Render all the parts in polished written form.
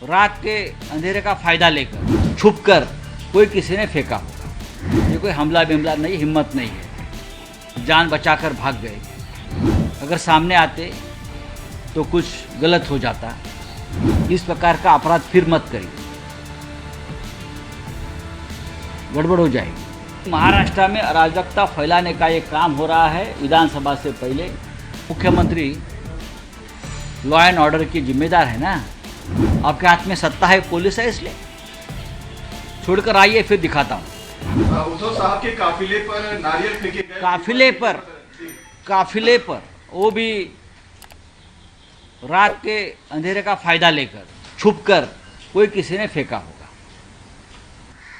रात के अंधेरे का फायदा लेकर छुपकर कोई किसी ने फेंका होगा। ये कोई हमला बिमला नहीं, हिम्मत नहीं है, जान बचाकर भाग गए। अगर सामने आते तो कुछ गलत हो जाता। इस प्रकार का अपराध फिर मत करिए, गड़बड़ हो जाएगी। महाराष्ट्र में अराजकता फैलाने का ये काम हो रहा है। विधानसभा से पहले मुख्यमंत्री लॉ एंड ऑर्डर की जिम्मेदार है ना। आपके हाथ में सत्ता है, पुलिस है, इसलिए छोड़कर आइए, फिर दिखाता हूँ। उद्धव साहब के काफिले पर नारियल फेंके गए। काफिले पर वो भी रात के अंधेरे का फायदा लेकर छुपकर कोई किसी ने फेंका होगा।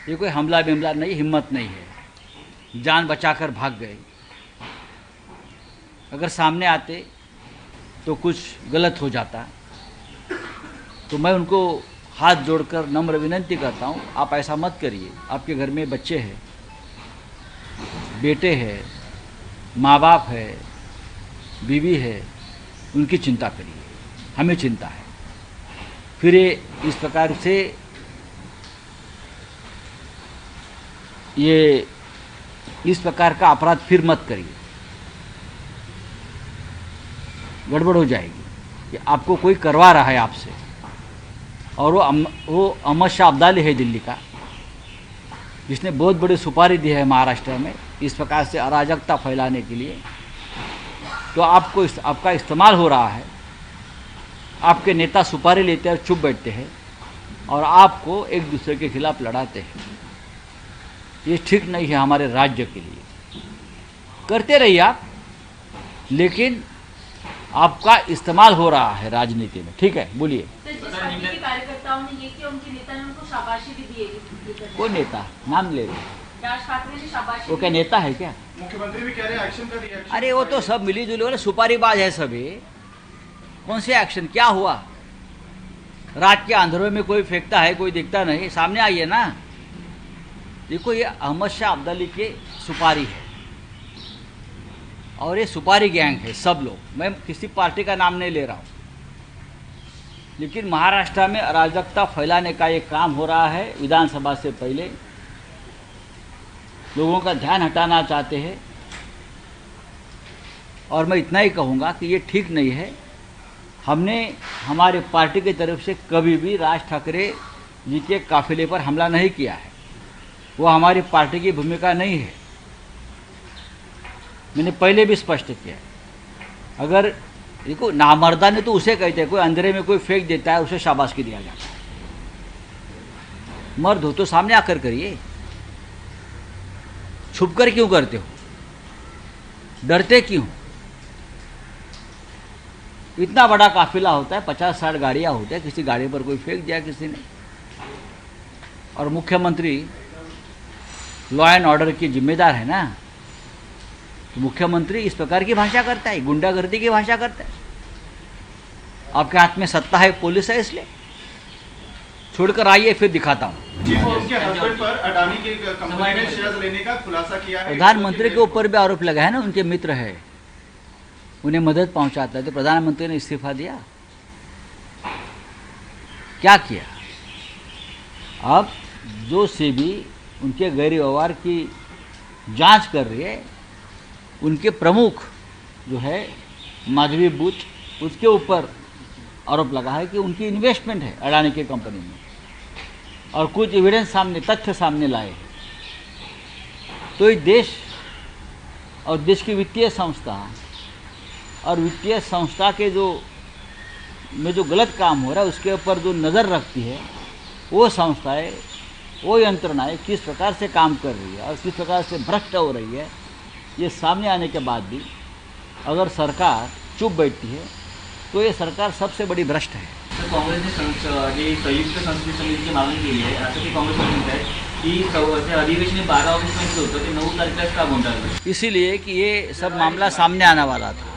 ये कोई हमला बिमला नहीं, हिम्मत नहीं है, जान बचाकर भाग गए। अगर सामने आते तो कुछ गलत हो जाता। तो मैं उनको हाथ जोड़कर नम्र विनती करता हूँ, आप ऐसा मत करिए। आपके घर में बच्चे हैं, बेटे हैं, माँ बाप है, बीवी है, उनकी चिंता करिए। हमें चिंता है। फिर ये इस प्रकार से इस प्रकार का अपराध फिर मत करिए, गड़बड़ हो जाएगी। कि आपको कोई करवा रहा है आपसे, और वो अहमद शाह अब्दाली है दिल्ली का, जिसने बहुत बड़ी सुपारी दी है महाराष्ट्र में इस प्रकार से अराजकता फैलाने के लिए। तो आपका इस्तेमाल हो रहा है। आपके नेता सुपारी लेते हैं और चुप बैठते हैं, और आपको एक दूसरे के खिलाफ लड़ाते हैं। ये ठीक नहीं है हमारे राज्य के लिए। करते रहिए आप, लेकिन आपका इस्तेमाल हो रहा है राजनीति में। ठीक है, बोलिए। कार्यकर्ताओं ने ये किया, उनके नेता ने उनको शाबाशी भी दी है। कोई नेता नाम ले रहे? राज ठाकरे ने शाबाशी। वो क्या नेता है क्या? मुख्यमंत्री भी कह रहे हैं एक्शन का रिएक्शन। अरे वो तो सब मिली जुली वाले सुपारीबाज है सभी। कौन से एक्शन? क्या हुआ? रात के अंधेरों में कोई फेंकता है, कोई दिखता नहीं, सामने आइए ना। देखो, ये अहमद शाह अब्दाली के सुपारी है, और ये सुपारी गैंग है सब लोग। मैं किसी पार्टी का नाम नहीं ले रहा हूँ, लेकिन महाराष्ट्र में अराजकता फैलाने का ये काम हो रहा है। विधानसभा से पहले लोगों का ध्यान हटाना चाहते हैं, और मैं इतना ही कहूँगा कि ये ठीक नहीं है। हमने हमारे पार्टी की तरफ से कभी भी राज ठाकरे जी के काफिले पर हमला नहीं किया है। वो हमारी पार्टी की भूमिका नहीं है। मैंने पहले भी स्पष्ट किया। अगर देखो, नामर्दानी तो उसे कहते हैं, कोई अंधेरे में कोई फेंक देता है, उसे शाबाशी दिया जाता है। मर्द हो तो सामने आकर करिए, छुपकर क्यों करते हो? डरते क्यों? इतना बड़ा काफिला होता है, 50-60 गाड़ियां होती है, किसी गाड़ी पर कोई फेंक दिया किसी ने। और मुख्यमंत्री लॉ एंड ऑर्डर की जिम्मेदार है ना। तो मुख्यमंत्री इस प्रकार की भाषा करता है, गुंडागर्दी की भाषा करता है। आपके हाथ में सत्ता है, पुलिस है, इसलिए छोड़कर आइए, फिर दिखाता हूँ। उनके हस्बैंड पर अडानी की कंपनी में शेयर लेने का खुलासा किया है। प्रधानमंत्री के ऊपर भी आरोप लगा है ना, उनके मित्र है, उन्हें मदद पहुंचाता है। तो प्रधानमंत्री ने इस्तीफा दिया। क्या किया? अब जो सेबी उनके गैर व्यवहार की जांच कर रही है, उनके प्रमुख जो है माधवी बुच, उसके ऊपर आरोप लगा है कि उनकी इन्वेस्टमेंट है अडानी की कंपनी में, और कुछ एविडेंस सामने, तथ्य सामने लाए हैं। तो ये देश और देश की वित्तीय संस्था और वित्तीय संस्था के जो गलत काम हो रहा है, उसके ऊपर जो नज़र रखती है, वो संस्थाएं, वो यंत्रणाएं किस प्रकार से काम कर रही है और किस प्रकार से भ्रष्ट हो रही है, ये सामने आने के बाद भी अगर सरकार चुप बैठती है, तो ये सरकार सबसे बड़ी भ्रष्ट है। तर काँग्रेसने संयुक्त संसदीय समितीची मागणी केली आहे। असं की काँग्रेस म्हणत आहे की अधिवेशन 12 ऑगस्ट होतं, ते 9 तारखेलाच का गुंडाळलं? इसीलिए कि ये सब मामला सामने आने वाला था।